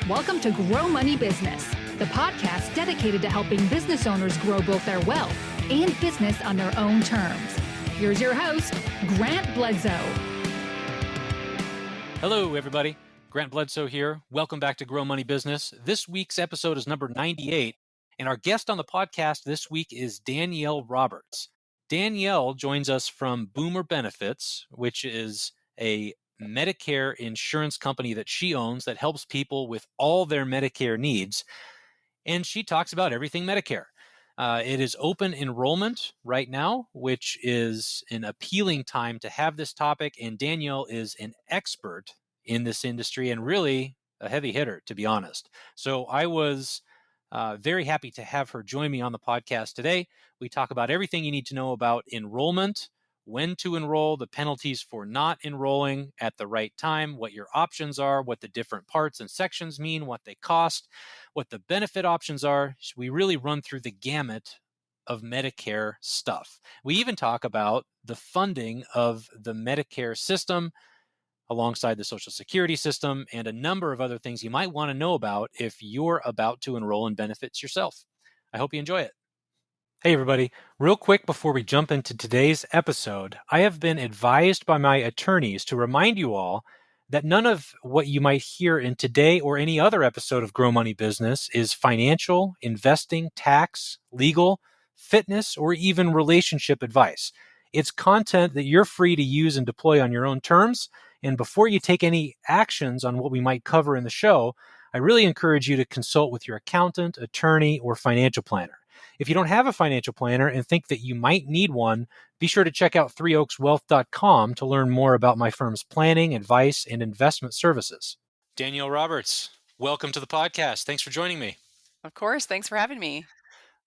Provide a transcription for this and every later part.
Welcome to Grow Money Business, the podcast dedicated to helping business owners grow both their wealth and business on their own terms. Here's your host, Grant Bledsoe. Hello, everybody. Grant Bledsoe here. Welcome back to Grow Money Business. This week's episode is number 98, and our guest on the podcast this week is Danielle Roberts. Danielle joins us from Boomer Benefits, which is a Medicare insurance company that she owns that helps people with all their Medicare needs. And she talks about everything Medicare. It is open enrollment right now, which is an appealing time to have this topic. And Danielle is an expert in this industry and really a heavy hitter, to be honest. So I was very happy to have her join me on the podcast today. We talk about everything you need to know about enrollment, when to enroll, the penalties for not enrolling at the right time, what your options are, what the different parts and sections mean, what they cost, what the benefit options are. We really run through the gamut of Medicare stuff. We even talk about the funding of the Medicare system alongside the Social Security system and a number of other things you might want to know about if you're about to enroll in benefits yourself. I hope you enjoy it. Hey, everybody. Real quick before we jump into today's episode, I have been advised by my attorneys to remind you all that none of what you might hear in today or any other episode of Grow Money Business is financial, investing, tax, legal, fitness, or even relationship advice. It's content that you're free to use and deploy on your own terms. And before you take any actions on what we might cover in the show, I really encourage you to consult with your accountant, attorney, or financial planner. If you don't have a financial planner and think that you might need one, be sure to check out threeoakswealth.com to learn more about my firm's planning, advice, and investment services. Danielle Roberts, welcome to the podcast. Thanks for joining me. Of course. Thanks for having me.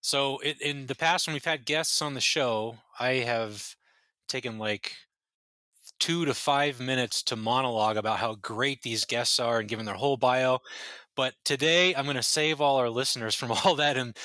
So in the past, when we've had guests on the show, I have taken like 2 to 5 minutes to monologue about how great these guests are and given their whole bio. But today, I'm going to save all our listeners from all that and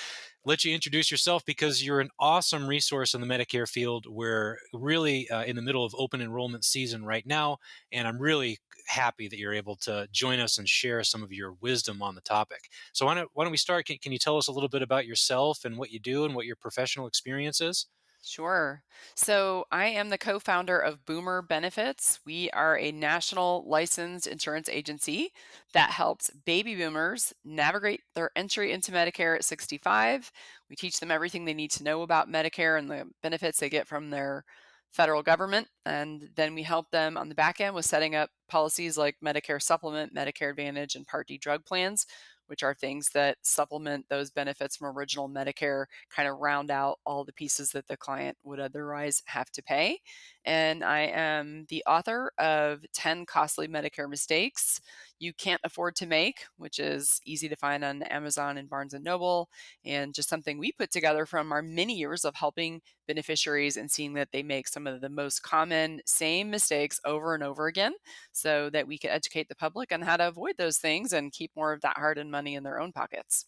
let you introduce yourself because you're an awesome resource in the Medicare field. We're really in the middle of open enrollment season right now, and I'm really happy that you're able to join us and share some of your wisdom on the topic. So why don't we start? Can you tell us a little bit about yourself and what you do and what your professional experience is? Sure. So I am the co-founder of Boomer Benefits. We are a national licensed insurance agency that helps baby boomers navigate their entry into Medicare at 65. We teach them everything they need to know about Medicare and the benefits they get from their federal government. And then we help them on the back end with setting up policies like Medicare Supplement, Medicare Advantage, and Part D drug plans, which are things that supplement those benefits from original Medicare, kind of round out all the pieces that the client would otherwise have to pay. And I am the author of 10 Costly Medicare Mistakes You Can't Afford to Make, which is easy to find on Amazon and Barnes & Noble, and just something we put together from our many years of helping beneficiaries and seeing that they make some of the most common same mistakes over and over again, so that we can educate the public on how to avoid those things and keep more of that hard-earned money in their own pockets.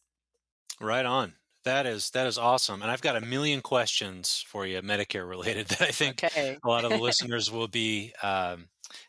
Right on. That is awesome. And I've got a million questions for you, Medicare related, that I think Okay. a lot of the listeners will be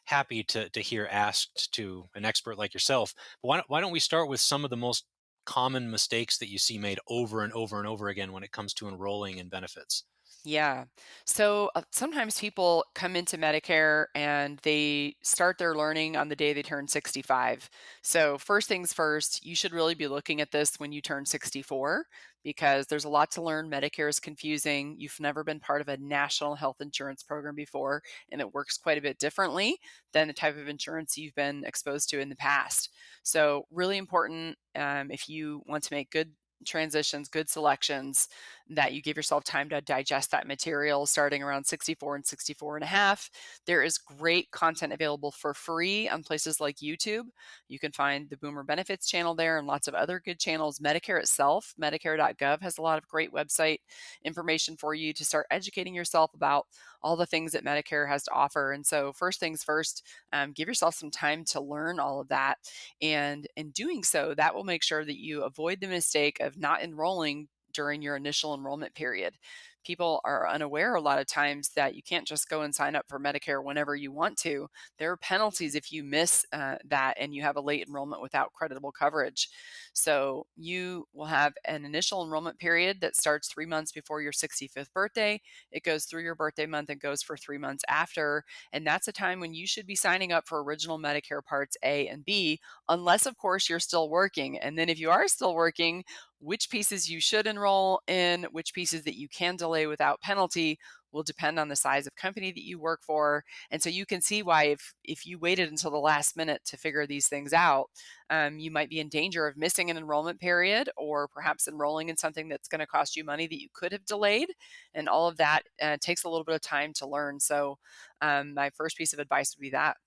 happy to hear asked to an expert like yourself. But why don't we start with some of the most common mistakes that you see made over and over and over again when it comes to enrolling in benefits? Yeah. So sometimes people come into Medicare and they start their learning on the day they turn 65. So, first things first, you should really be looking at this when you turn 64 because there's a lot to learn. Medicare is confusing. You've never been part of a national health insurance program before, and it works quite a bit differently than the type of insurance you've been exposed to in the past. So, really important if you want to make good transitions, good selections, that you give yourself time to digest that material starting around 64 and 64 and a half. There is great content available for free on places like YouTube. You can find the Boomer Benefits channel there and lots of other good channels. Medicare itself, Medicare.gov, has a lot of great website information for you to start educating yourself about all the things that Medicare has to offer. And so, first things first, give yourself some time to learn all of that. And in doing so, that will make sure that you avoid the mistake of not enrolling during your initial enrollment period, people are unaware a lot of times that you can't just go and sign up for Medicare whenever you want to. There are penalties if you miss that and you have a late enrollment without creditable coverage. So you will have an initial enrollment period that starts 3 months before your 65th birthday. It goes through your birthday month and goes for 3 months after. And that's a time when you should be signing up for original Medicare Parts A and B, unless, of course, you're still working. And then if you are still working, which pieces you should enroll in, which pieces that you can delay without penalty will depend on the size of company that you work for. And so you can see why if you waited until the last minute to figure these things out, you might be in danger of missing an enrollment period or perhaps enrolling in something that's going to cost you money that you could have delayed. And all of that takes a little bit of time to learn. So my first piece of advice would be that.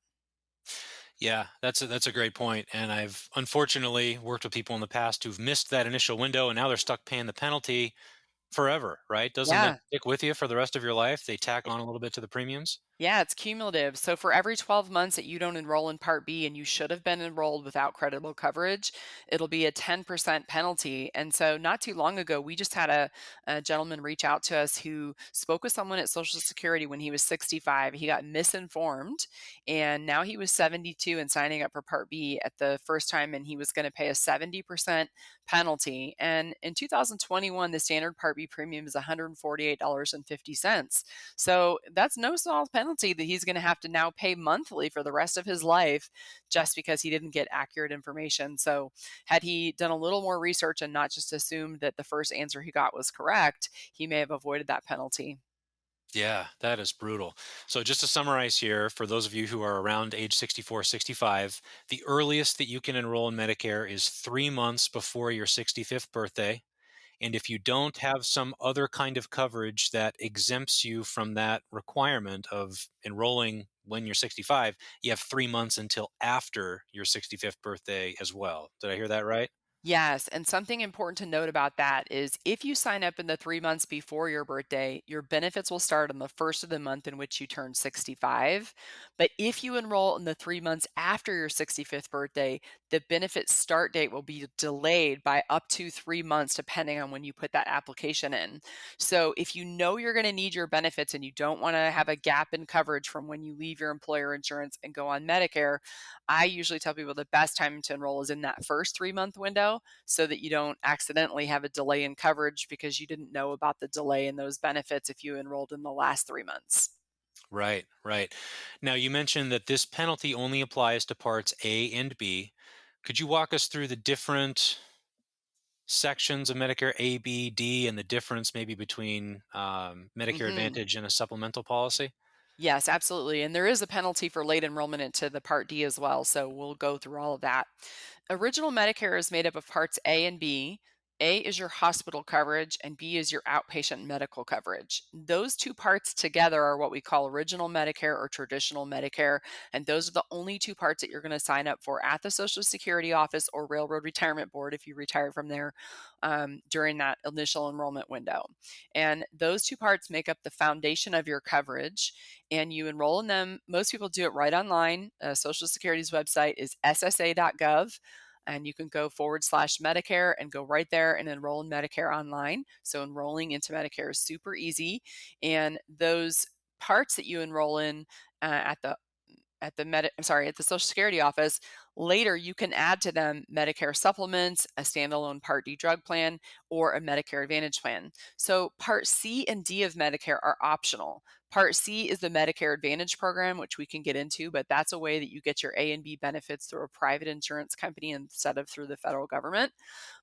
Yeah, that's a great point. And I've unfortunately worked with people in the past who've missed that initial window and now they're stuck paying the penalty forever, right? Doesn't that Yeah. stick with you for the rest of your life? They tack on a little bit to the premiums. Yeah, it's cumulative. So for every 12 months that you don't enroll in Part B and you should have been enrolled without creditable coverage, it'll be a 10% penalty. And so not too long ago, we just had a gentleman reach out to us who spoke with someone at Social Security when he was 65. He got misinformed and now he was 72 and signing up for Part B at the first time, and he was going to pay a 70% penalty. And in 2021, the standard Part B premium is $148.50. So that's no small penalty that he's going to have to now pay monthly for the rest of his life just because he didn't get accurate information. So, had he done a little more research and not just assumed that the first answer he got was correct, he may have avoided that penalty. Yeah, that is brutal. So just to summarize here, for those of you who are around age 64, 65, the earliest that you can enroll in Medicare is 3 months before your 65th birthday. And if you don't have some other kind of coverage that exempts you from that requirement of enrolling when you're 65, you have 3 months until after your 65th birthday as well. Did I hear that right? Yes, and something important to note about that is if you sign up in the 3 months before your birthday, your benefits will start on the first of the month in which you turn 65. But if you enroll in the 3 months after your 65th birthday, the benefit start date will be delayed by up to 3 months, depending on when you put that application in. So if you know you're going to need your benefits and you don't want to have a gap in coverage from when you leave your employer insurance and go on Medicare, I usually tell people the best time to enroll is in that first 3 month window so that you don't accidentally have a delay in coverage because you didn't know about the delay in those benefits if you enrolled in the last 3 months. Right, right. Now, you mentioned that this penalty only applies to parts A and B. Could you walk us through the different sections of Medicare A, B, D, and the difference maybe between Medicare hmm Advantage and a supplemental policy? Yes, absolutely. And there is a penalty for late enrollment into the Part D as well. So we'll go through all of that. Original Medicare is made up of parts A and B. A is your hospital coverage, and B is your outpatient medical coverage. Those two parts together are what we call original Medicare or traditional Medicare. And those are the only two parts that you're going to sign up for at the Social Security office or Railroad Retirement Board if you retire from there during that initial enrollment window. And those two parts make up the foundation of your coverage, and you enroll in them. Most people do it right online. Social Security's website is ssa.gov, and you can go /Medicare and go right there and enroll in Medicare online. So enrolling into Medicare is super easy. And those parts that you enroll in at the Social Security office, later you can add to them Medicare supplements, a standalone Part D drug plan, or a Medicare Advantage plan. So Part C and D of Medicare are optional. Part C is the Medicare Advantage program, which we can get into, but that's a way that you get your A and B benefits through a private insurance company instead of through the federal government.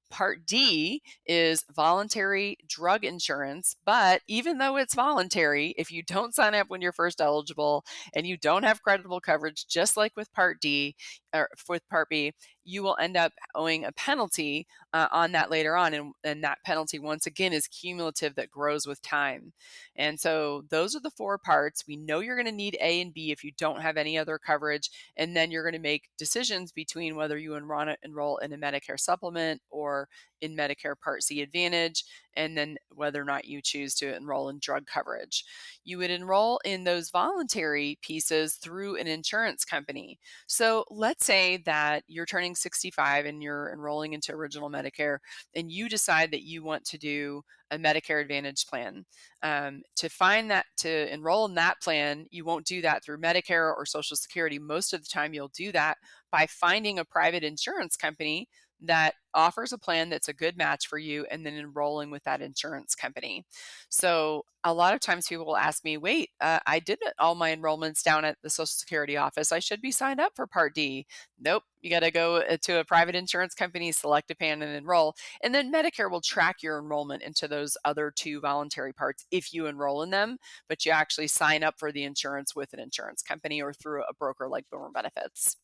Part D is voluntary drug insurance. But even though it's voluntary, if you don't sign up when you're first eligible and you don't have creditable coverage, just like with Part D or with Part B, you will end up owing a penalty on that later on. And that penalty, once again, is cumulative that grows with time. And so those are the four parts. We know you're going to need A and B if you don't have any other coverage. And then you're going to make decisions between whether you enroll in a Medicare supplement or in Medicare Part C Advantage, and then whether or not you choose to enroll in drug coverage. You would enroll in those voluntary pieces through an insurance company. So let's say that you're turning turning 65 and you're enrolling into Original Medicare, and you decide that you want to do a Medicare Advantage plan, to enroll in that plan, you won't do that through Medicare or Social Security. Most of the time, you'll do that by finding a private insurance company that offers a plan that's a good match for you and then enrolling with that insurance company. So a lot of times people will ask me, wait, I did all my enrollments down at the Social Security office. I should be signed up for Part D. Nope. You got to go to a private insurance company, select a plan and enroll. And then Medicare will track your enrollment into those other two voluntary parts if you enroll in them, but you actually sign up for the insurance with an insurance company or through a broker like Boomer Benefits.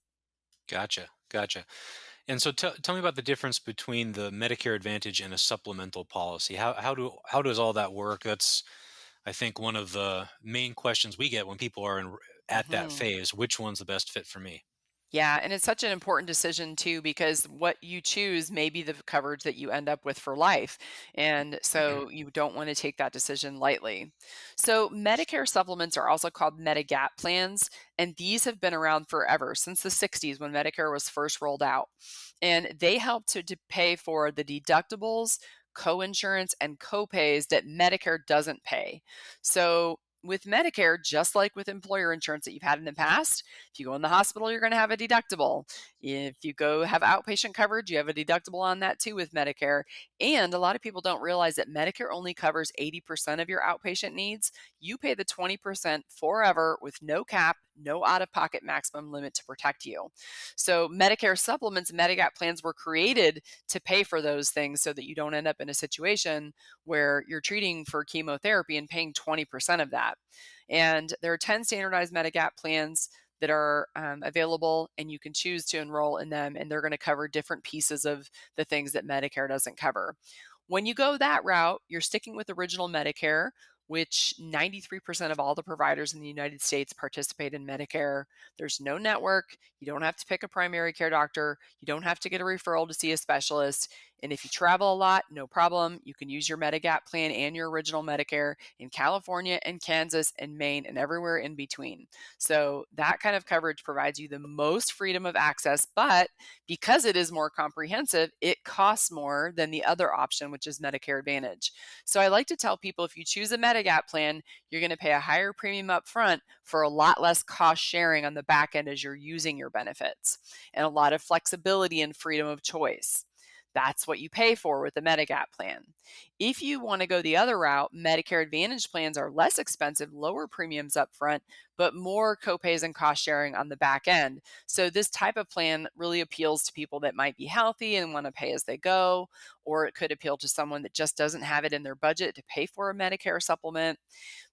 Gotcha. Gotcha. And so tell me about the difference between the Medicare Advantage and a supplemental policy. How does all that work? That's, I think, one of the main questions we get when people are at that Mhm. phase. Which one's the best fit for me? Yeah, and it's such an important decision too, because what you choose may be the coverage that you end up with for life. And so you don't want to take that decision lightly. So Medicare supplements are also called Medigap plans, and these have been around forever, since the 60s when Medicare was first rolled out. And they help to pay for the deductibles, co-insurance, and co-pays that Medicare doesn't pay. So with Medicare, just like with employer insurance that you've had in the past, if you go in the hospital, you're going to have a deductible. If you go have outpatient coverage, you have a deductible on that too with Medicare. And a lot of people don't realize that Medicare only covers 80% of your outpatient needs. You pay the 20% forever with no cap, no out of pocket maximum limit to protect you. So, Medicare supplements and Medigap plans were created to pay for those things so that you don't end up in a situation where you're treating for chemotherapy and paying 20% of that. And there are 10 standardized Medigap plans that are available, and you can choose to enroll in them, and they're going to cover different pieces of the things that Medicare doesn't cover. When you go that route, you're sticking with Original Medicare, which 93% of all the providers in the United States participate in Medicare. There's no network. You don't have to pick a primary care doctor. You don't have to get a referral to see a specialist. And if you travel a lot, no problem. You can use your Medigap plan and your Original Medicare in California and Kansas and Maine and everywhere in between. So that kind of coverage provides you the most freedom of access, but because it is more comprehensive, it costs more than the other option, which is Medicare Advantage. So I like to tell people, if you choose a Medigap plan, you're going to pay a higher premium up front for a lot less cost sharing on the back end as you're using your benefits, and a lot of flexibility and freedom of choice. That's what you pay for with the Medigap plan. If you want to go the other route, Medicare Advantage plans are less expensive, lower premiums up front, but more copays and cost sharing on the back end. So this type of plan really appeals to people that might be healthy and want to pay as they go, or it could appeal to someone that just doesn't have it in their budget to pay for a Medicare supplement.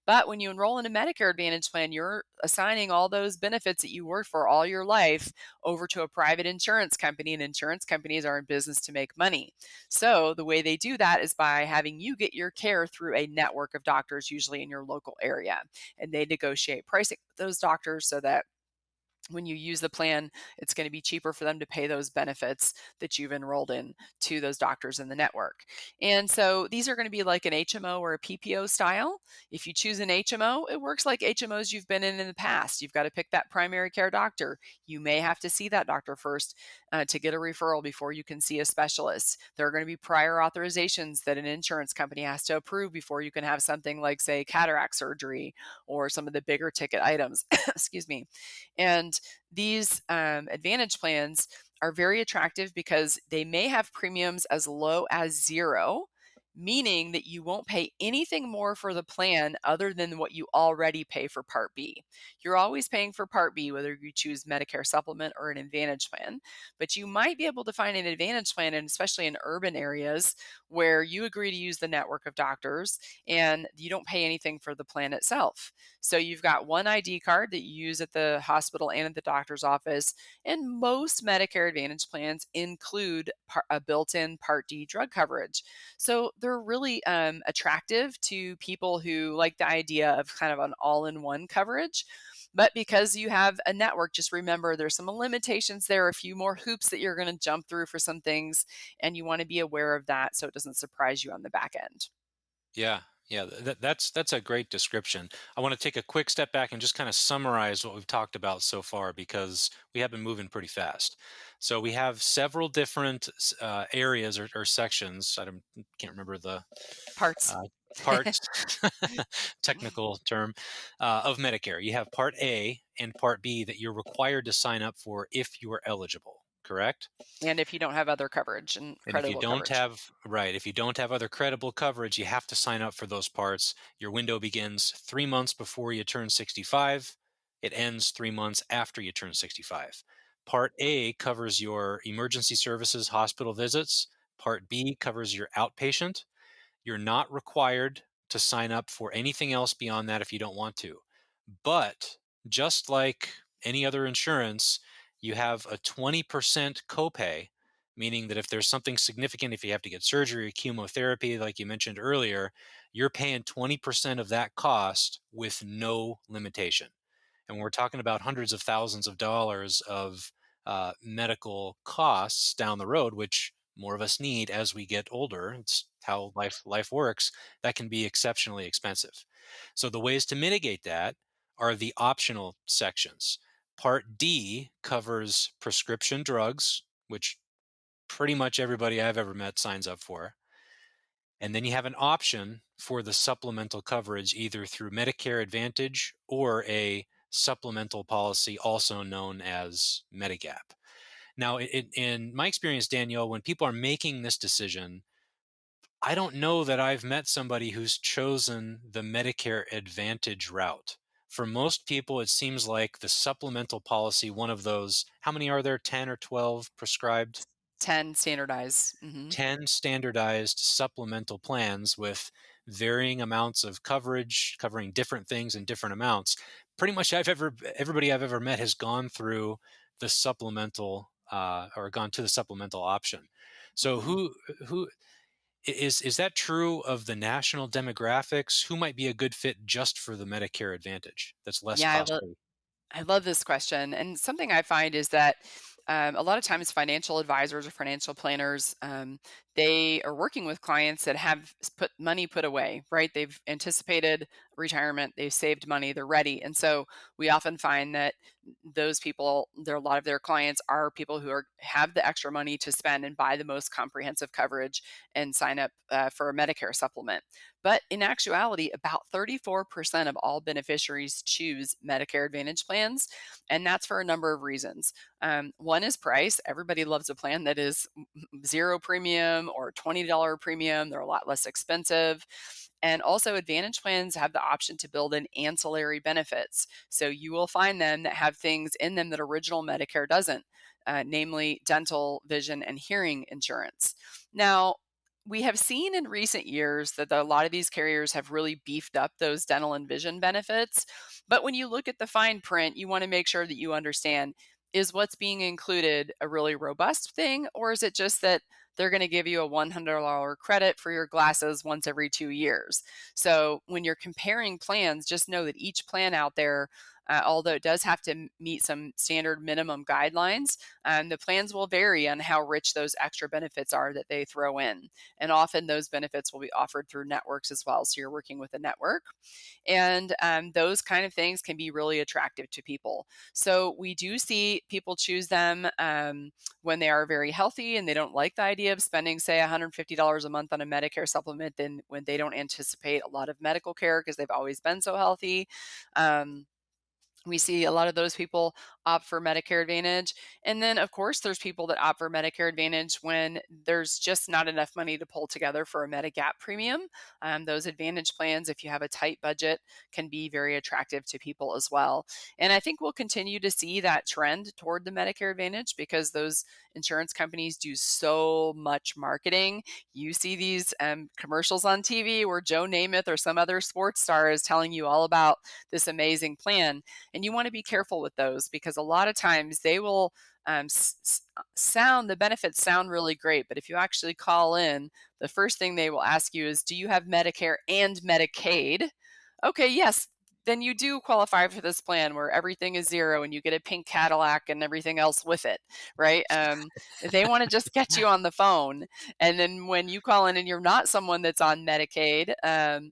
But when you enroll in a Medicare Advantage plan, you're assigning all those benefits that you worked for all your life over to a private insurance company, and insurance companies are in business to make money. So the way they do that is by having you get your care through a network of doctors, usually in your local area. And they negotiate pricing with those doctors so that when you use the plan, it's going to be cheaper for them to pay those benefits that you've enrolled in to those doctors in the network. And so these are going to be like an HMO or a PPO style. If you choose an HMO, it works like HMOs you've been in the past. You've got to pick that primary care doctor. You may have to see that doctor first to get a referral before you can see a specialist. There are going to be prior authorizations that an insurance company has to approve before you can have something like, say, cataract surgery or some of the bigger ticket items. Excuse me. And these Advantage plans are very attractive because they may have premiums as low as zero, meaning that you won't pay anything more for the plan other than what you already pay for Part B. You're always paying for Part B, whether you choose Medicare supplement or an Advantage plan, but you might be able to find an Advantage plan, and especially in urban areas where you agree to use the network of doctors and you don't pay anything for the plan itself. So you've got one ID card that you use at the hospital and at the doctor's office, and most Medicare Advantage plans include a built-in Part D drug coverage. So they're really attractive to people who like the idea of kind of an all-in-one coverage. But because you have a network, just remember there's some limitations there, a few more hoops that you're going to jump through for some things, and you want to be aware of that so it doesn't surprise you on the back end. Yeah, Yeah, that's a great description. I want to take a quick step back and just kind of summarize what we've talked about so far because we have been moving pretty fast. So we have several different areas or sections. Can't remember the Parts. uh, parts, technical term, of Medicare. You have Part A and Part B that you're required to sign up for if you are eligible. Correct? And if you don't have other coverage and And if you credible don't coverage. have, right, if you don't have other credible coverage, you have to sign up for those parts. Your window begins 3 months before you turn 65. It ends 3 months after you turn 65. Part A covers your emergency services, hospital visits. Part B covers your outpatient. You're not required to sign up for anything else beyond that if you don't want to. But just like any other insurance, you have a 20% copay, meaning that if there's something significant, if you have to get surgery or chemotherapy, like you mentioned earlier, you're paying 20% of that cost with no limitation. And we're talking about hundreds of thousands of dollars of medical costs down the road, which more of us need as we get older. It's how life works. That can be exceptionally expensive. So the ways to mitigate that are the optional sections. Part D covers prescription drugs, which pretty much everybody I've ever met signs up for. And then you have an option for the supplemental coverage either through Medicare Advantage or a supplemental policy, also known as Medigap. Now, in my experience, Danielle, when people are making this decision, I don't know that I've met somebody who's chosen the Medicare Advantage route. For most people, it seems like the supplemental policy, one of those, how many are there? 10 or 12 prescribed? 10 standardize. 10 standardized supplemental plans with varying amounts of coverage, covering different things in different amounts. Pretty much everybody I've ever met has gone through the supplemental or gone to the supplemental option. So Hmm. who is that true of the national demographics? Who might be a good fit just for the Medicare Advantage that's less Yeah, costly? I love this question. And something I find is that a lot of times financial advisors or financial planners, they are working with clients that have put money put away, right? They've anticipated retirement, they've saved money, they're ready. And so we often find that those people, a lot of their clients are people who have the extra money to spend and buy the most comprehensive coverage and sign up for a Medicare supplement. But in actuality, about 34% of all beneficiaries choose Medicare Advantage plans, and that's for a number of reasons. One is price. Everybody loves a plan that is zero premium or $20 premium. They're a lot less expensive. And also, Advantage plans have the option to build in ancillary benefits. So you will find them that have things in them that original Medicare doesn't, namely dental, vision, and hearing insurance. Now, we have seen in recent years that a lot of these carriers have really beefed up those dental and vision benefits. But when you look at the fine print, you want to make sure that you understand, is what's being included a really robust thing, or is it just that they're going to give you a $100 credit for your glasses once every 2 years? So when you're comparing plans, just know that each plan out there, although it does have to meet some standard minimum guidelines, the plans will vary on how rich those extra benefits are that they throw in. And often those benefits will be offered through networks as well. So you're working with a network. And those kind of things can be really attractive to people. So we do see people choose them when they are very healthy and they don't like the idea of spending, say, $150 a month on a Medicare supplement, then when they don't anticipate a lot of medical care because they've always been so healthy. We see a lot of those people opt for Medicare Advantage. And then, of course, there's people that opt for Medicare Advantage when there's just not enough money to pull together for a Medigap premium. Those Advantage plans, if you have a tight budget, can be very attractive to people as well. And I think we'll continue to see that trend toward the Medicare Advantage because those insurance companies do so much marketing. You see these commercials on TV where Joe Namath or some other sports star is telling you all about this amazing plan. And you want to be careful with those because a lot of times they will the benefits sound really great, but if you actually call in, the first thing they will ask you is, do you have Medicare and Medicaid? Okay, yes, then you do qualify for this plan where everything is zero and you get a pink Cadillac and everything else with it, right? They want to just get you on the phone. And then when you call in and you're not someone that's on Medicaid,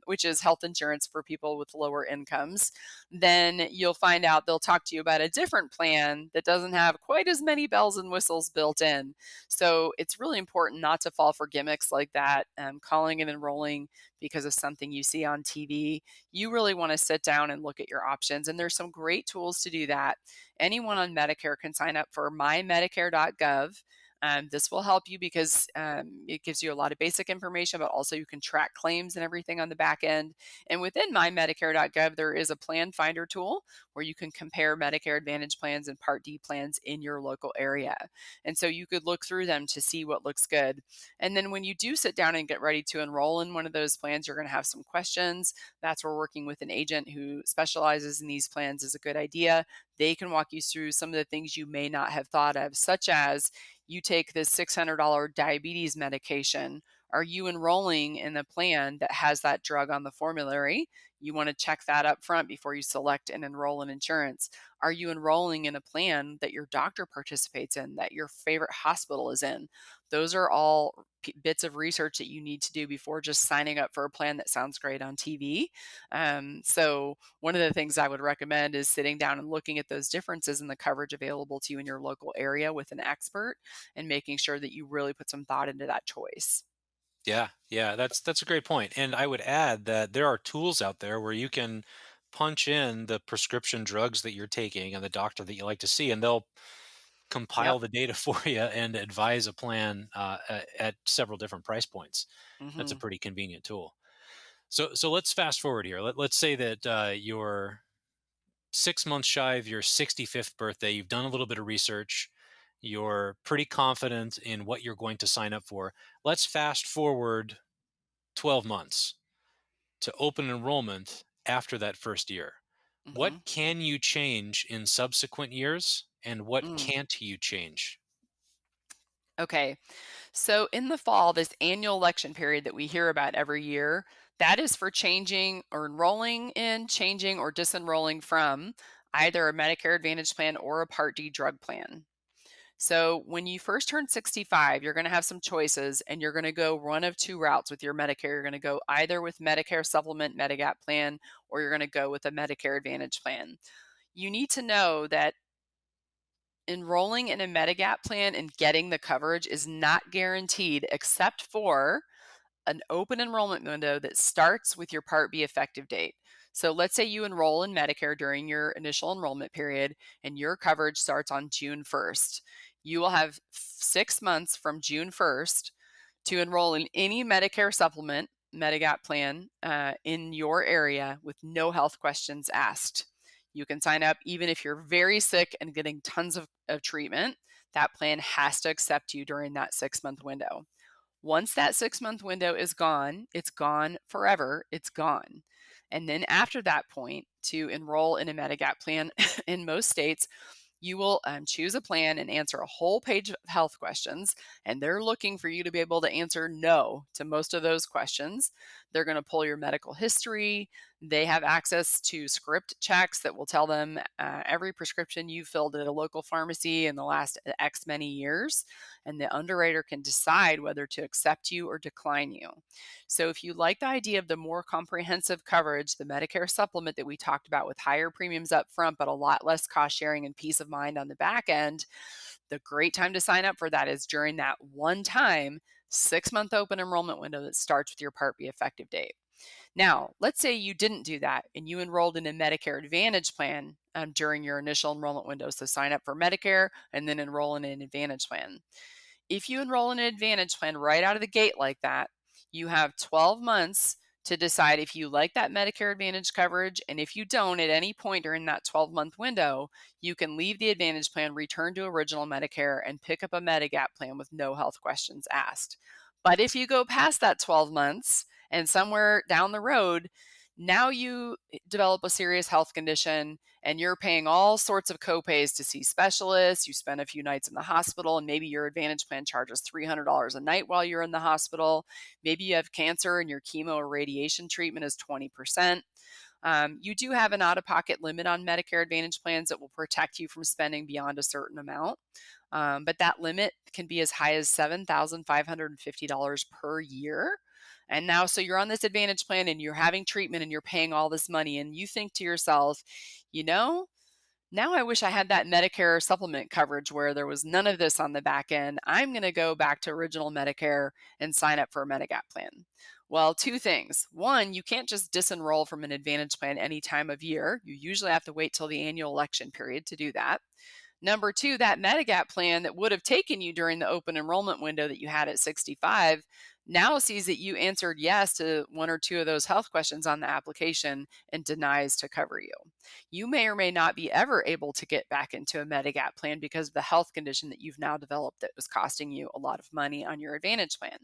which is health insurance for people with lower incomes, then you'll find out they'll talk to you about a different plan that doesn't have quite as many bells and whistles built in. So it's really important not to fall for gimmicks like that, calling and enrolling because of something you see on TV. You really want to sit down and look at your options. And there's some great tools to do that. Anyone on Medicare can sign up for mymedicare.gov. This will help you because it gives you a lot of basic information, but also you can track claims and everything on the back end. And within mymedicare.gov, there is a plan finder tool where you can compare Medicare Advantage plans and Part D plans in your local area. And so you could look through them to see what looks good. And then when you do sit down and get ready to enroll in one of those plans, you're going to have some questions. That's where working with an agent who specializes in these plans is a good idea. They can walk you through some of the things you may not have thought of, such as you take this $600 diabetes medication. Are you enrolling in a plan that has that drug on the formulary? You want to check that up front before you select and enroll in insurance. Are you enrolling in a plan that your doctor participates in, that your favorite hospital is in? Those are all bits of research that you need to do before just signing up for a plan that sounds great on TV. So one of the things I would recommend is sitting down and looking at those differences in the coverage available to you in your local area with an expert and making sure that you really put some thought into that choice. Yeah, that's a great point. And I would add that there are tools out there where you can punch in the prescription drugs that you're taking and the doctor that you like to see, and they'll Yep. compile the data for you and advise a plan at several different price points. That's a Hmm. pretty convenient tool. So let's fast forward here. Let's say that you're 6 months shy of your 65th birthday. You've done a little bit of research. You're pretty confident in what you're going to sign up for. Let's fast forward 12 months to open enrollment after that first year. What Hmm. can you change in subsequent years and what can't you change? Okay. So in the fall, this annual election period that we hear about every year, that is for changing or enrolling in, changing or disenrolling from either a Medicare Advantage plan or a Part D drug plan. So when you first turn 65, you're going to have some choices and you're going to go one of two routes with your Medicare. You're going to go either with Medicare Supplement Medigap plan or you're going to go with a Medicare Advantage plan. You need to know that enrolling in a Medigap plan and getting the coverage is not guaranteed except for an open enrollment window that starts with your Part B effective date. So let's say you enroll in Medicare during your initial enrollment period and your coverage starts on June 1st. You will have 6 months from June 1st to enroll in any Medicare supplement Medigap plan in your area with no health questions asked. You can sign up even if you're very sick and getting tons of treatment. That plan has to accept you during that 6 month window. Once that 6 month window is gone, it's gone forever. It's gone. And then after that point, to enroll in a Medigap plan in most states, you will choose a plan and answer a whole page of health questions. And they're looking for you to be able to answer no to most of those questions. They're going to pull your medical history. They have access to script checks that will tell them every prescription you filled at a local pharmacy in the last X many years. And the underwriter can decide whether to accept you or decline you. So if you like the idea of the more comprehensive coverage, the Medicare supplement that we talked about with higher premiums up front, but a lot less cost sharing and peace of mind on the back end, the great time to sign up for that is during that one time 6 month open enrollment window that starts with your Part B effective date. Now, let's say you didn't do that and you enrolled in a Medicare Advantage plan during your initial enrollment window. So sign up for Medicare and then enroll in an Advantage plan. If you enroll in an Advantage plan right out of the gate like that, you have 12 months to decide if you like that Medicare Advantage coverage. And if you don't at any point during that 12-month window, you can leave the Advantage plan, return to original Medicare, and pick up a Medigap plan with no health questions asked. But if you go past that 12 months and somewhere down the road, now you develop a serious health condition and you're paying all sorts of copays to see specialists. You spend a few nights in the hospital, and maybe your Advantage plan charges $300 a night while you're in the hospital. Maybe you have cancer and your chemo or radiation treatment is 20%. You do have an out of pocket limit on Medicare Advantage plans that will protect you from spending beyond a certain amount. But that limit can be as high as $7,550 per year. And now, so you're on this Advantage plan and you're having treatment and you're paying all this money, and you think to yourself, you know, now I wish I had that Medicare supplement coverage where there was none of this on the back end. I'm going to go back to original Medicare and sign up for a Medigap plan. Well, two things. One, you can't just disenroll from an Advantage plan any time of year. You usually have to wait till the annual election period to do that. Number two, that Medigap plan that would have taken you during the open enrollment window that you had at 65 now sees that you answered yes to one or two of those health questions on the application and denies to cover you. You may or may not be ever able to get back into a Medigap plan because of the health condition that you've now developed that was costing you a lot of money on your Advantage plan.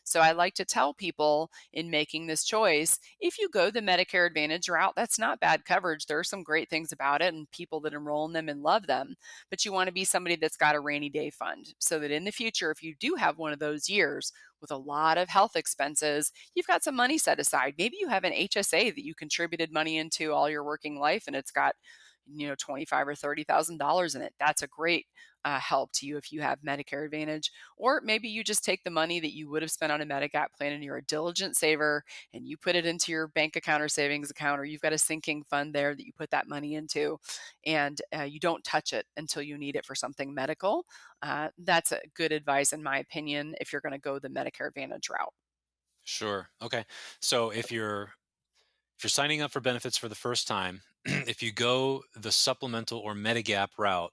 So I like to tell people in making this choice, if you go the Medicare Advantage route, that's not bad coverage. There are some great things about it and people that enroll in them and love them, but you want to be somebody that's got a rainy day fund so that in the future, if you do have one of those years with a lot of health expenses, you've got some money set aside. Maybe you have an HSA that you contributed money into all your working life and it's got, $25 or $30,000 in it. That's a great help to you if you have Medicare Advantage. Or maybe you just take the money that you would have spent on a Medigap plan and you're a diligent saver and you put it into your bank account or savings account, or you've got a sinking fund there that you put that money into, and you don't touch it until you need it for something medical. That's a good advice, in my opinion, if you're going to go the Medicare Advantage route. Sure. Okay. So if you're signing up for benefits for the first time, if you go the supplemental or Medigap route,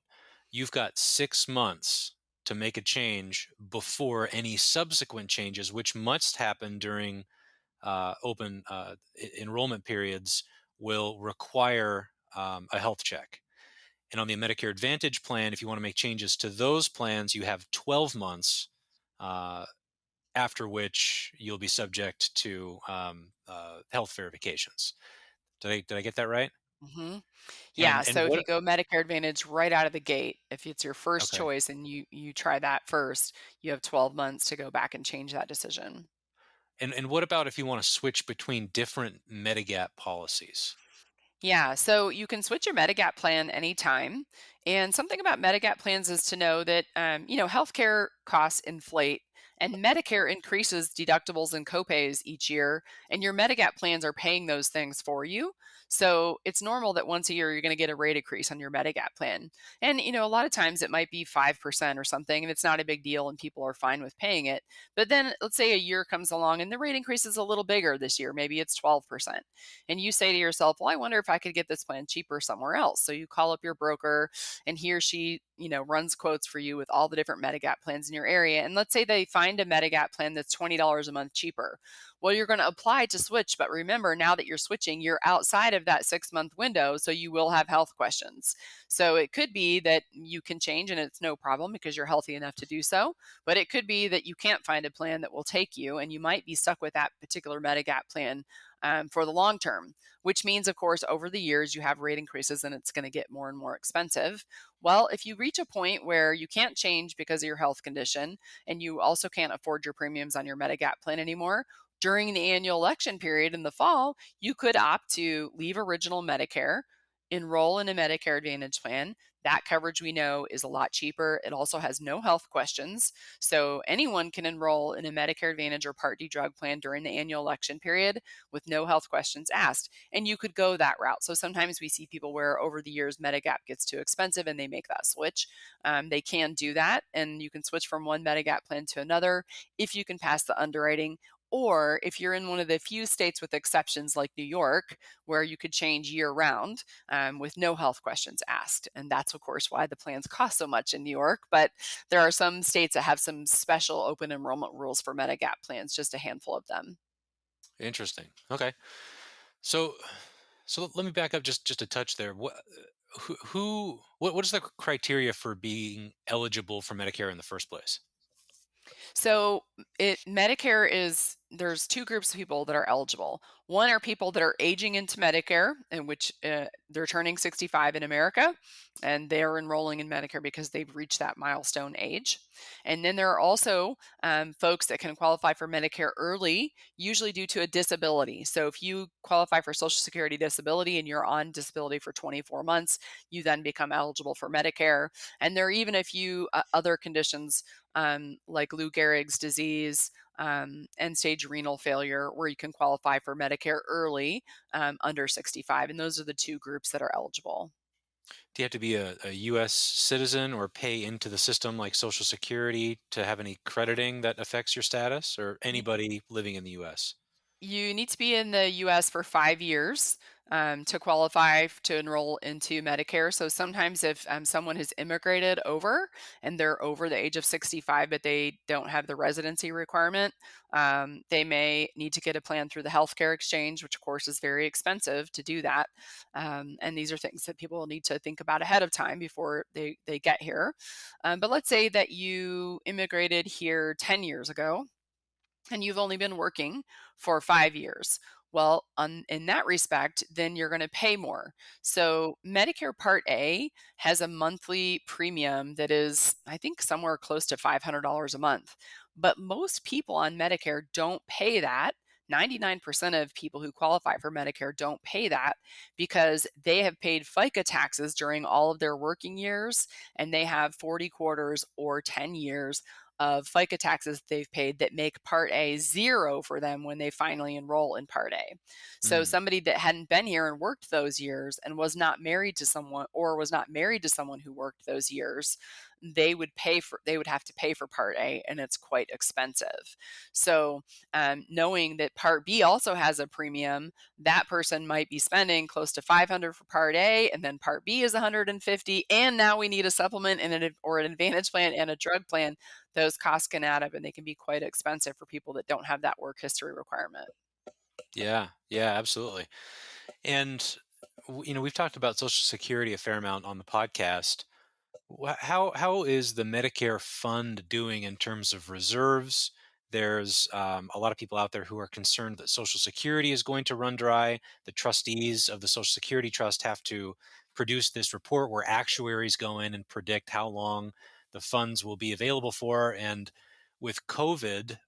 you've got 6 months to make a change before any subsequent changes, which must happen during open enrollment periods, will require a health check. And on the Medicare Advantage plan, if you want to make changes to those plans, you have 12 months, uh, after which you'll be subject to health verifications. Did I get that right? hmm Yeah, And so if what? you go Medicare Advantage right out of the gate, if it's your first Okay. choice and you try that first, you have 12 months to go back and change that decision. And what about if you want to switch between different Medigap policies? Yeah, so you can switch your Medigap plan anytime. And something about Medigap plans is to know that, healthcare costs inflate and Medicare increases deductibles and copays each year, and your Medigap plans are paying those things for you. So it's normal that once a year you're going to get a rate increase on your Medigap plan. And, a lot of times it might be 5% or something, and it's not a big deal and people are fine with paying it. But then let's say a year comes along and the rate increase is a little bigger this year, maybe it's 12%, and you say to yourself, well, I wonder if I could get this plan cheaper somewhere else. So you call up your broker and he or she, runs quotes for you with all the different Medigap plans in your area. And let's say they find a Medigap plan that's $20 a month cheaper. Well, you're going to apply to switch. But remember, now that you're switching, you're outside of that 6 month window. So you will have health questions. So it could be that you can change and it's no problem because you're healthy enough to do so. But it could be that you can't find a plan that will take you and you might be stuck with that particular Medigap plan for the long term, which means, of course, over the years, you have rate increases and it's going to get more and more expensive. Well, if you reach a point where you can't change because of your health condition and you also can't afford your premiums on your Medigap plan anymore, during the annual election period in the fall, you could opt to leave original Medicare, enroll in a Medicare Advantage plan. That coverage we know is a lot cheaper. It also has no health questions. So anyone can enroll in a Medicare Advantage or Part D drug plan during the annual election period with no health questions asked. And you could go that route. So sometimes we see people where over the years Medigap gets too expensive and they make that switch. They can do that, and you can switch from one Medigap plan to another if you can pass the underwriting. Or if you're in one of the few states with exceptions like New York, where you could change year round with no health questions asked. And that's, of course, why the plans cost so much in New York. But there are some states that have some special open enrollment rules for Medigap plans, just a handful of them. Interesting. Okay. So so let me back up just a touch there. What is the criteria for being eligible for Medicare in the first place? So Medicare is there's two groups of people that are eligible. One are people that are aging into Medicare, in which they're turning 65 in America, and they're enrolling in Medicare because they've reached that milestone age. And then there are also folks that can qualify for Medicare early, usually due to a disability. So if you qualify for Social Security disability and you're on disability for 24 months, you then become eligible for Medicare. And there are even a few other conditions like Lou Gehrig's disease, end-stage renal failure, where you can qualify for Medicare early under 65. And those are the two groups that are eligible. Do you have to be a U.S. citizen or pay into the system like Social Security to have any crediting that affects your status, or anybody living in the U.S.? You need to be in the US for 5 years to qualify to enroll into Medicare. So sometimes, if someone has immigrated over and they're over the age of 65, but they don't have the residency requirement, they may need to get a plan through the healthcare exchange, which of course is very expensive to do that. And these are things that people need to think about ahead of time before they get here. But let's say that you immigrated here 10 years ago and you've only been working for 5 years. Well, in that respect, then you're going to pay more. So, Medicare Part A has a monthly premium that is, I think, somewhere close to $500 a month. But most people on Medicare don't pay that. 99% of people who qualify for Medicare don't pay that because they have paid FICA taxes during all of their working years, and they have 40 quarters or 10 years of FICA taxes they've paid that make Part A zero for them when they finally enroll in Part A. So Mm. somebody that hadn't been here and worked those years and was not married to someone, or was not married to someone who worked those years, they would have to pay for Part A, and it's quite expensive. So knowing that Part B also has a premium, that person might be spending close to 500 for Part A, and then Part B is 150, and now we need a supplement or an Advantage plan and a drug plan. Those costs can add up, and they can be quite expensive for people that don't have that work history requirement. Yeah, yeah, absolutely. And we've talked about Social Security a fair amount on the podcast. How is the Medicare fund doing in terms of reserves? There's a lot of people out there who are concerned that Social Security is going to run dry. The trustees of the Social Security Trust have to produce this report where actuaries go in and predict how long the funds will be available for. And with COVID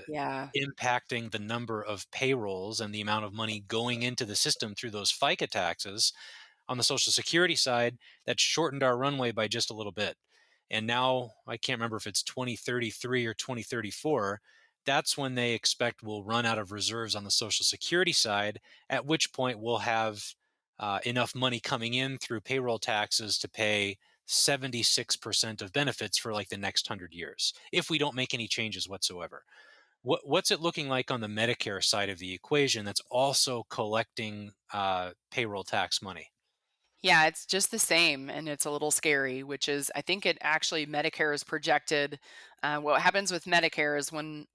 Yeah. impacting the number of payrolls and the amount of money going into the system through those FICA taxes, on the Social Security side, that shortened our runway by just a little bit. And now I can't remember if it's 2033 or 2034. That's when they expect we'll run out of reserves on the Social Security side, at which point we'll have enough money coming in through payroll taxes to pay 76% of benefits for like the next 100 years, if we don't make any changes whatsoever. What's it looking like on the Medicare side of the equation that's also collecting payroll tax money? Yeah, it's just the same, and it's a little scary, which is, I think, it actually Medicare is projected. What happens with Medicare is when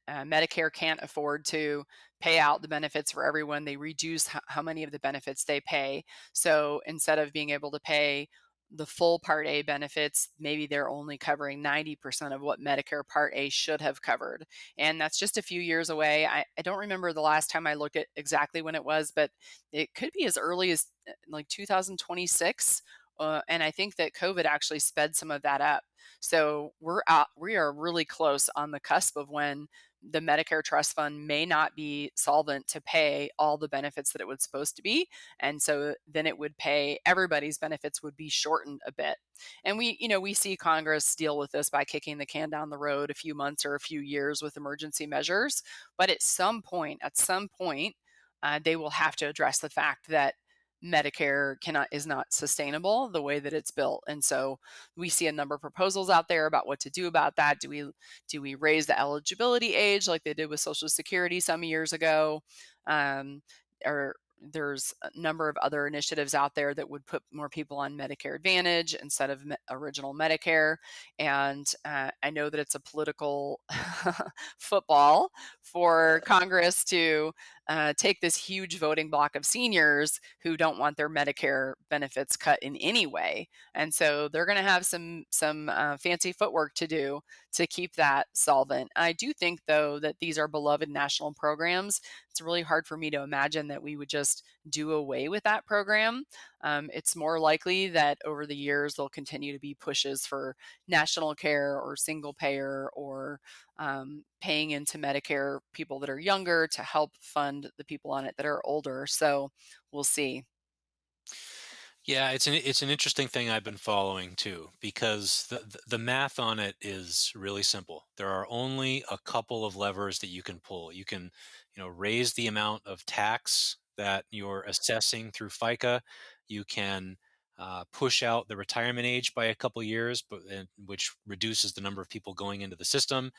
Medicare can't afford to pay out the benefits for everyone, they reduce how many of the benefits they pay. So instead of being able to pay the full Part A benefits, maybe they're only covering 90% of what Medicare Part A should have covered. And that's just a few years away. I don't remember the last time I looked at exactly when it was, but it could be as early as like 2026. And I think that COVID actually sped some of that up. So we are really close on the cusp of when the Medicare Trust Fund may not be solvent to pay all the benefits that it was supposed to be. And so then it would pay everybody's benefits would be shortened a bit. And we see Congress deal with this by kicking the can down the road a few months or a few years with emergency measures. But at some point, they will have to address the fact that Medicare is not sustainable the way that it's built. And so we see a number of proposals out there about what to do about that. Do we raise the eligibility age like they did with Social Security some years ago? Or there's a number of other initiatives out there that would put more people on Medicare Advantage instead of original Medicare. And I know that it's a political football for Congress to take this huge voting block of seniors who don't want their Medicare benefits cut in any way, and so they're going to have some fancy footwork to do to keep that solvent. I do think, though, that these are beloved national programs. It's really hard for me to imagine that we would just do away with that program. It's more likely that over the years there'll continue to be pushes for national care or single payer or paying into Medicare people that are younger to help fund the people on it that are older. So we'll see. Yeah, it's an interesting thing I've been following too, because the math on it is really simple. There are only a couple of levers that you can pull. You can, raise the amount of tax that you're assessing through FICA. You can push out the retirement age by a couple years, which reduces the number of people going into the system.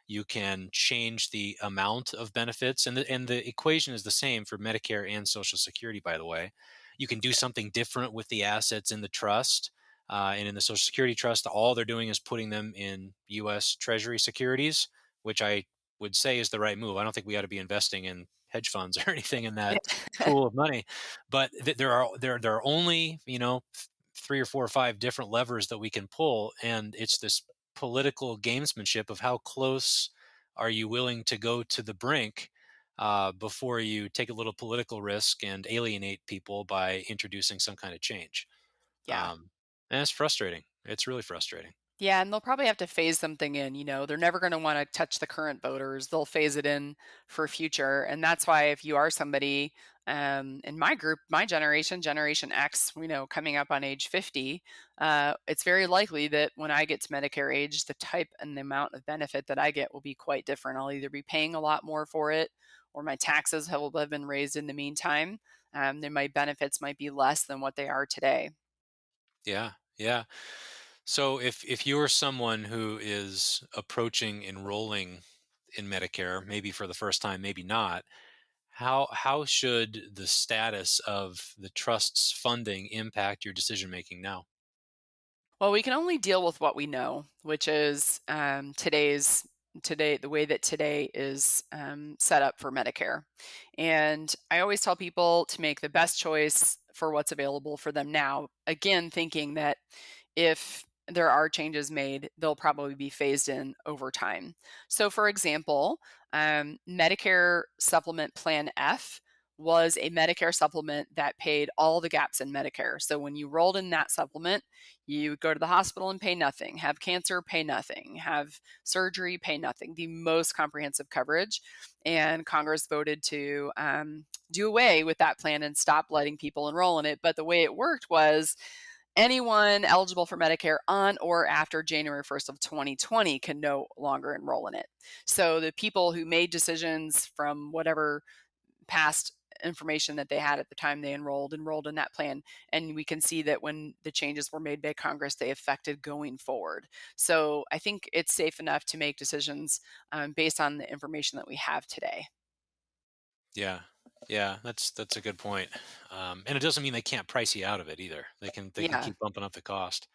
You can change the amount of benefits, and the equation is the same for Medicare and Social Security, by the way. You can do something different with the assets in the trust. And in the Social Security trust, all they're doing is putting them in U.S. Treasury securities, which I would say is the right move. I don't think we ought to be investing in hedge funds or anything in that pool of money. But there are only, three or four or five different levers that we can pull, and it's this political gamesmanship of how close are you willing to go to the brink before you take a little political risk and alienate people by introducing some kind of change. Yeah. And it's frustrating. It's really frustrating. Yeah, and they'll probably have to phase something in. They're never going to want to touch the current voters. They'll phase it in for future. And that's why if you are somebody in my group, my generation, Generation X, coming up on age 50, it's very likely that when I get to Medicare age, the type and the amount of benefit that I get will be quite different. I'll either be paying a lot more for it or my taxes have been raised in the meantime. Then my benefits might be less than what they are today. Yeah, yeah. So if you're someone who is approaching enrolling in Medicare, maybe for the first time, maybe not, how should the status of the trust's funding impact your decision making now? Well, we can only deal with what we know, which is the way that today is set up for Medicare. And I always tell people to make the best choice for what's available for them now. Again, thinking that if there are changes made, they'll probably be phased in over time. So, for example, Medicare Supplement Plan F was a Medicare supplement that paid all the gaps in Medicare. So when you rolled in that supplement, you would go to the hospital and pay nothing, have cancer, pay nothing, have surgery, pay nothing, the most comprehensive coverage. And Congress voted to do away with that plan and stop letting people enroll in it. But the way it worked was anyone eligible for Medicare on or after January 1st of 2020 can no longer enroll in it. So the people who made decisions from whatever past information that they had at the time they enrolled in that plan, and we can see that when the changes were made by Congress, they affected going forward. So I think it's safe enough to make decisions based on the information that we have today. Yeah, yeah, that's a good point. And it doesn't mean they can't price you out of it either. They can Yeah. keep bumping up the cost.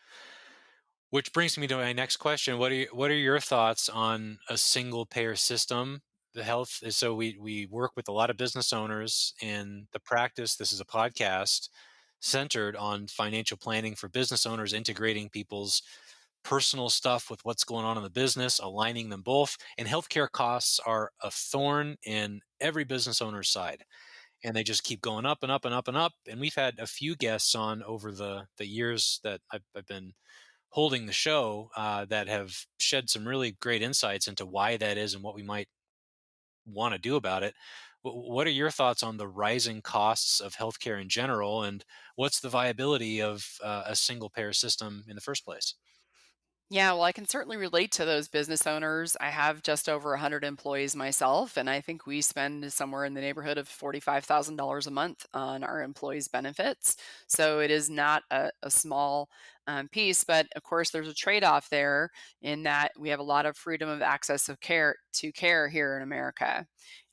Which brings me to my next question. What are your thoughts on a single payer system? The health is so we work with a lot of business owners in the practice. This is a podcast centered on financial planning for business owners, integrating people's personal stuff with what's going on in the business, aligning them both. And healthcare costs are a thorn in every business owner's side. And they just keep going up and up and up and up. And we've had a few guests on over the years that I've been holding the show that have shed some really great insights into why that is and what we might want to do about it. What are your thoughts on the rising costs of healthcare in general, and what's the viability of a single payer system in the first place? Yeah, well, I can certainly relate to those business owners. I have just over 100 employees myself, and I think we spend somewhere in the neighborhood of $45,000 a month on our employees' benefits. So it is not a small piece, but of course, there's a trade off there in that we have a lot of freedom of access of care to care here in America.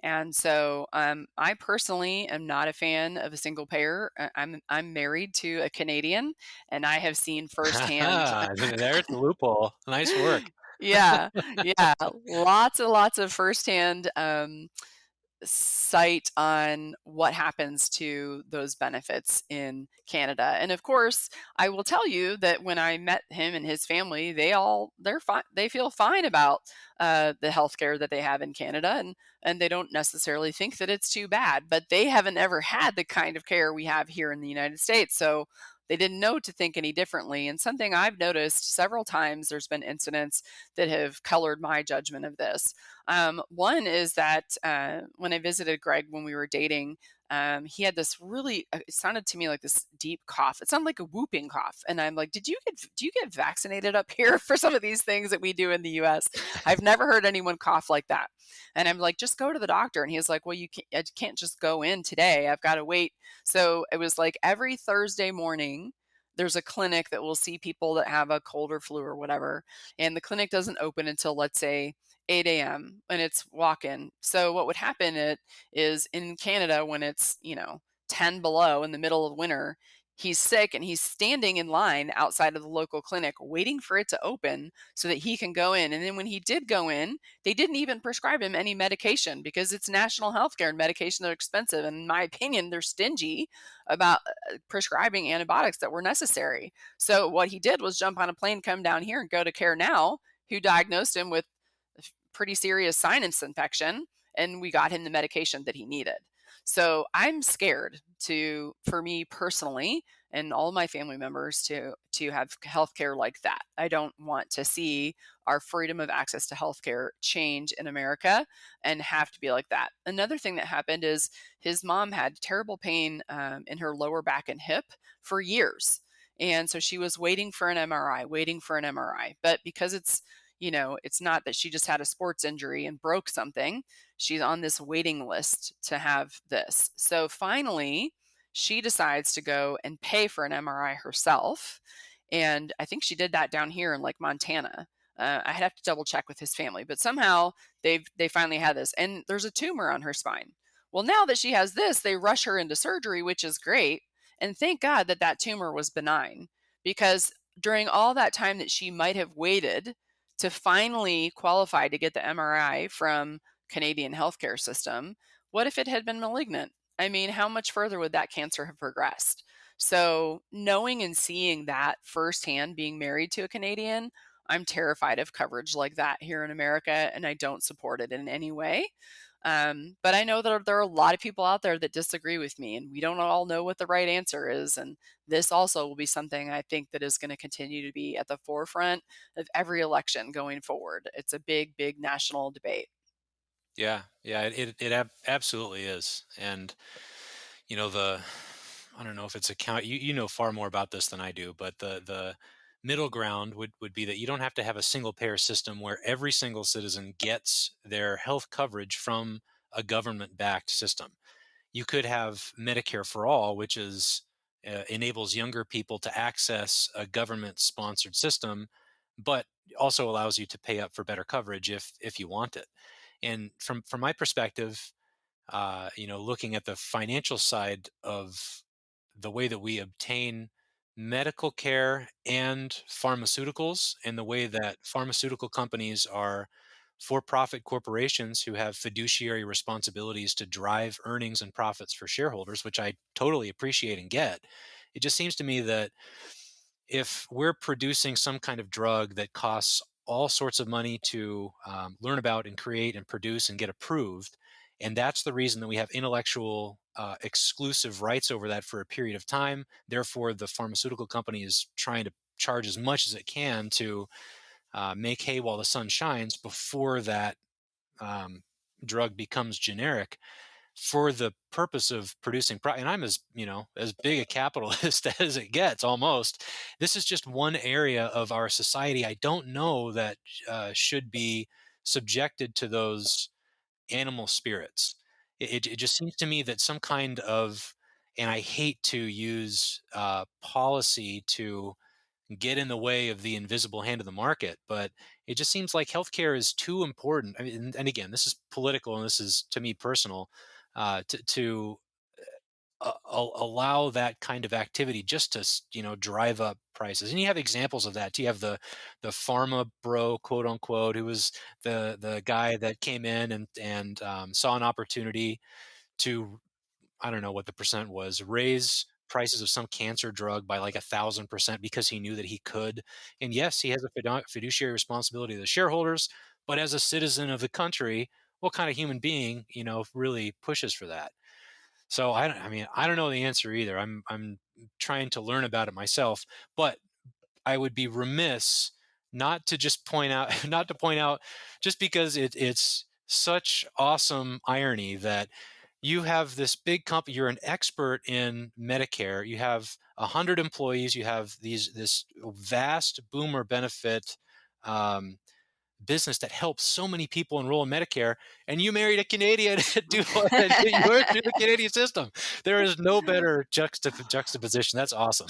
And so I personally am not a fan of a single payer. I'm married to a Canadian, and I have seen firsthand. There's the loophole. Nice work. Yeah, yeah, lots and lots of firsthand sight on what happens to those benefits in Canada. And of course, I will tell you that when I met him and his family, they're fine. They feel fine about the healthcare that they have in Canada, and they don't necessarily think that it's too bad. But they haven't ever had the kind of care we have here in the United States, so they didn't know to think any differently. And something I've noticed several times, there's been incidents that have colored my judgment of this. One is that when I visited Greg when we were dating, he had this really, it sounded to me like this deep cough. It sounded like a whooping cough. And I'm like, do you get vaccinated up here for some of these things that we do in the US? I've never heard anyone cough like that. And I'm like, just go to the doctor. And he's like, well, I can't just go in today. I've got to wait. So it was like every Thursday morning, there's a clinic that will see people that have a cold or flu or whatever. And the clinic doesn't open until, let's say, 8 a.m. and it's walk-in. So what would happen is in Canada when it's, 10 below in the middle of winter, he's sick and he's standing in line outside of the local clinic waiting for it to open so that he can go in. And then when he did go in, they didn't even prescribe him any medication because it's national health care and medications are expensive. And in my opinion, they're stingy about prescribing antibiotics that were necessary. So what he did was jump on a plane, come down here and go to Care Now, who diagnosed him with pretty serious sinus infection, and we got him the medication that he needed. So I'm scared for me personally and all my family members to have healthcare like that. I don't want to see our freedom of access to healthcare change in America and have to be like that. Another thing that happened is his mom had terrible pain in her lower back and hip for years. And so she was waiting for an MRI. But because it's not that she just had a sports injury and broke something. She's on this waiting list to have this. So finally, she decides to go and pay for an MRI herself. And I think she did that down here in like Montana. I'd have to double check with his family, but somehow they finally had this. And there's a tumor on her spine. Well, now that she has this, they rush her into surgery, which is great. And thank God that that tumor was benign, because during all that time that she might have waited to finally qualify to get the MRI from Canadian healthcare system, what if it had been malignant? I mean, how much further would that cancer have progressed? So knowing and seeing that firsthand, being married to a Canadian, I'm terrified of coverage like that here in America, and I don't support it in any way. But I know that there are a lot of people out there that disagree with me, and we don't all know what the right answer is. And this also will be something I think that is going to continue to be at the forefront of every election going forward. It's a big, big national debate. Yeah, yeah, absolutely is. And the I don't know if it's you know far more about this than I do, but the middle ground would be that you don't have to have a single payer system where every single citizen gets their health coverage from a government backed system. You could have Medicare for all, which enables younger people to access a government sponsored system, but also allows you to pay up for better coverage if you want it. And from my perspective, looking at the financial side of the way that we obtain medical care and pharmaceuticals, and the way that pharmaceutical companies are for profit corporations who have fiduciary responsibilities to drive earnings and profits for shareholders, which I totally appreciate and get. It just seems to me that if we're producing some kind of drug that costs all sorts of money to learn about and create and produce and get approved, and that's the reason that we have intellectual exclusive rights over that for a period of time. Therefore, the pharmaceutical company is trying to charge as much as it can to make hay while the sun shines before that drug becomes generic, for the purpose of producing and I'm as big a capitalist as it gets almost. This is just one area of our society I don't know that should be subjected to those animal spirits. It just seems to me that some kind of, and I hate to use policy to get in the way of the invisible hand of the market, but it just seems like healthcare is too important. I mean, and again, this is political and this is to me personal, to allow that kind of activity just to drive up prices. And you have examples of that. You have the pharma bro, quote unquote, who was the guy that came in and saw an opportunity to, I don't know what the percent was, raise prices of some cancer drug by like 1,000% because he knew that he could. And yes, he has a fiduciary responsibility to the shareholders, but as a citizen of the country, what kind of human being, really pushes for that? So I don't know the answer either. I'm trying to learn about it myself, but I would be remiss not to just point out, not to point out, just because it's such awesome irony that you have this big company, you're an expert in Medicare, you have 100 employees, you have this vast boomer benefit um, business that helps so many people enroll in Medicare, and you married a Canadian to you work through the Canadian system. There is no better juxtaposition. That's awesome.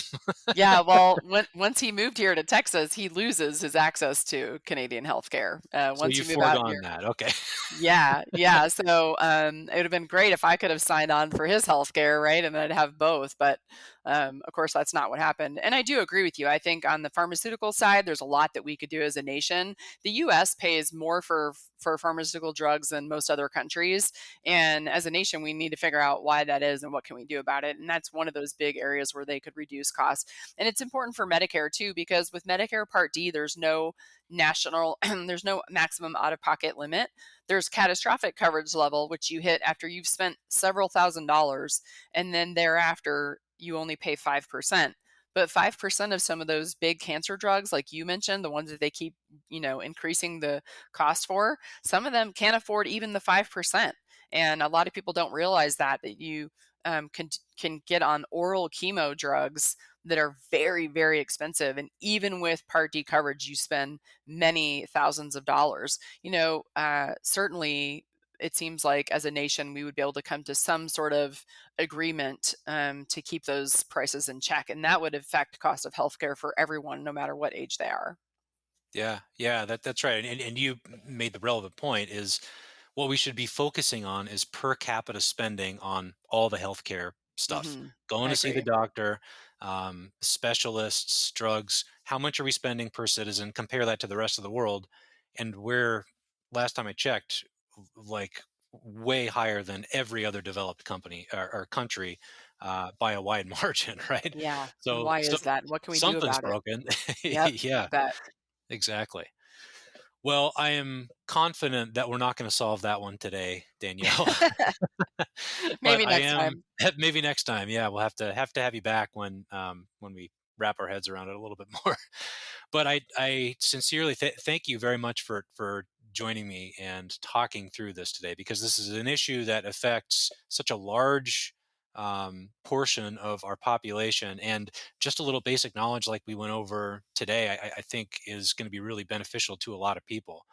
Yeah, well, once he moved here to Texas, he loses his access to Canadian healthcare. So Once you you move out, foregone that. Okay. yeah, yeah. So it would have been great if I could have signed on for his healthcare, right? And then I'd have both. But of course, that's not what happened. And I do agree with you. I think on the pharmaceutical side, there's a lot that we could do as a nation. The U.S. pays more for pharmaceutical drugs than most other countries, and as a nation, we need to figure out why that is and what can we do about it. And that's one of those big areas where they could reduce costs. And it's important for Medicare too, because with Medicare Part D, there's no national, there's no maximum out-of-pocket limit. There's catastrophic coverage level, which you hit after you've spent several $1,000s, and then thereafter you only pay 5%. But 5% of some of those big cancer drugs, like you mentioned, the ones that they keep, increasing the cost for, some of them can't afford even the 5%. And a lot of people don't realize that you can get on oral chemo drugs that are very, very expensive. And even with Part D coverage, you spend many thousands of dollars. Certainly it seems like as a nation, we would be able to come to some sort of agreement to keep those prices in check. And that would affect cost of healthcare for everyone, no matter what age they are. Yeah, that's right. And you made the relevant point is what we should be focusing on is per capita spending on all the healthcare stuff. Going I to see the agree. doctor, specialists, drugs. How much are we spending per citizen? Compare that to the rest of the world, and we're, last time I checked, like way higher than every other developed company or country by a wide margin, right? Yeah. And So, why so is that? What can we do something's about it? broken. Yep. Yeah, You bet. exactly. Well, I am confident that we're not going to solve that one today, Danielle. But Maybe I next am time. maybe next time. Yeah, we'll have you back when we wrap our heads around it a little bit more. But I sincerely thank you very much for joining me and talking through this today, because this is an issue that affects such a large portion of our population, and just a little basic knowledge like we went over today, I think is going to be really beneficial to a lot of people.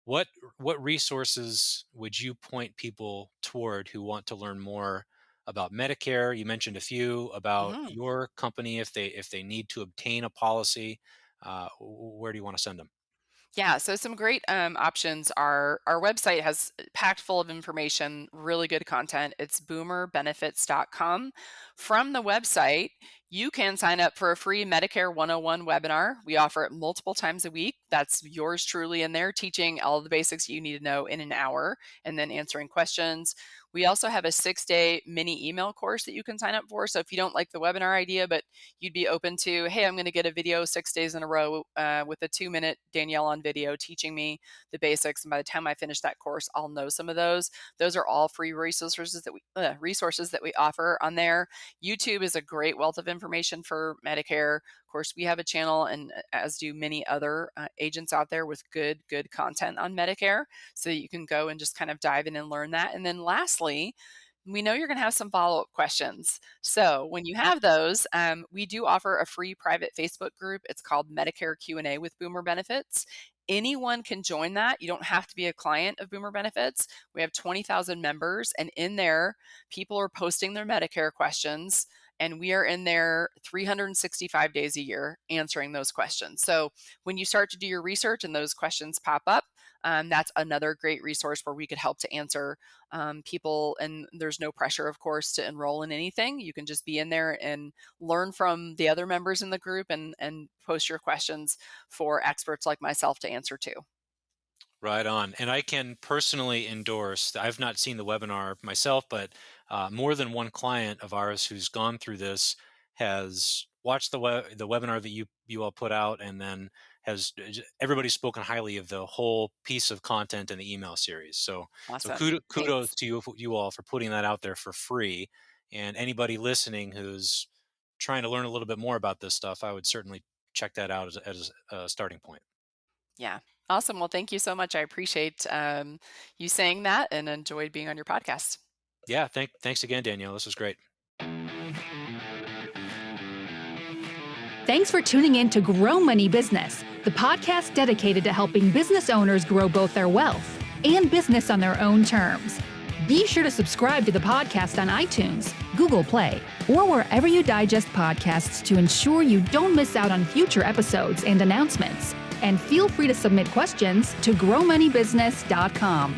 What what resources would you point people toward who want to learn more about Medicare? You mentioned a few about Mhm. your company if they need to obtain a policy. Where do you want to send them? Yeah, so some great options are our website has packed full of information, really good content. It's boomerbenefits.com. From the website, you can sign up for a free Medicare 101 webinar. We offer it multiple times a week. That's yours truly in there, teaching all the basics you need to know in an hour and then answering questions. We also have a 6-day mini email course that you can sign up for. So if you don't like the webinar idea, but you'd be open to, hey, I'm going to get a video 6 days in a row with a 2-minute Danielle on video teaching me the basics. And by the time I finish that course, I'll know some of those. Those are all free resources that we offer on there. YouTube is a great wealth of information for Medicare. Of course, we have a channel, and as do many other agents out there with good content on Medicare, so that you can go and just kind of dive in and learn that. And then lastly, we know you're going to have some follow-up questions. So when you have those, we do offer a free private Facebook group. It's called Medicare Q&A with Boomer Benefits. Anyone can join that. You don't have to be a client of Boomer Benefits. We have 20,000 members, and in there, people are posting their Medicare questions, and we are in there 365 days a year answering those questions. So when you start to do your research and those questions pop up, That's another great resource where we could help to answer people. And there's no pressure, of course, to enroll in anything. You can just be in there and learn from the other members in the group and post your questions for experts like myself to answer too. Right on. And I can personally endorse, I've not seen the webinar myself, but more than one client of ours who's gone through this has watched the webinar that you all put out, and then everybody's spoken highly of the whole piece of content in the email series. So Awesome. kudos to you all for putting that out there for free. And anybody listening who's trying to learn a little bit more about this stuff, I would certainly check that out as a starting point. Yeah. Awesome. Well, thank you so much. I appreciate you saying that and enjoyed being on your podcast. Yeah, thanks again, Danielle. This was great. Thanks for tuning in to Grow Money Business, the podcast dedicated to helping business owners grow both their wealth and business on their own terms. Be sure to subscribe to the podcast on iTunes, Google Play, or wherever you digest podcasts to ensure you don't miss out on future episodes and announcements. And feel free to submit questions to growmoneybusiness.com.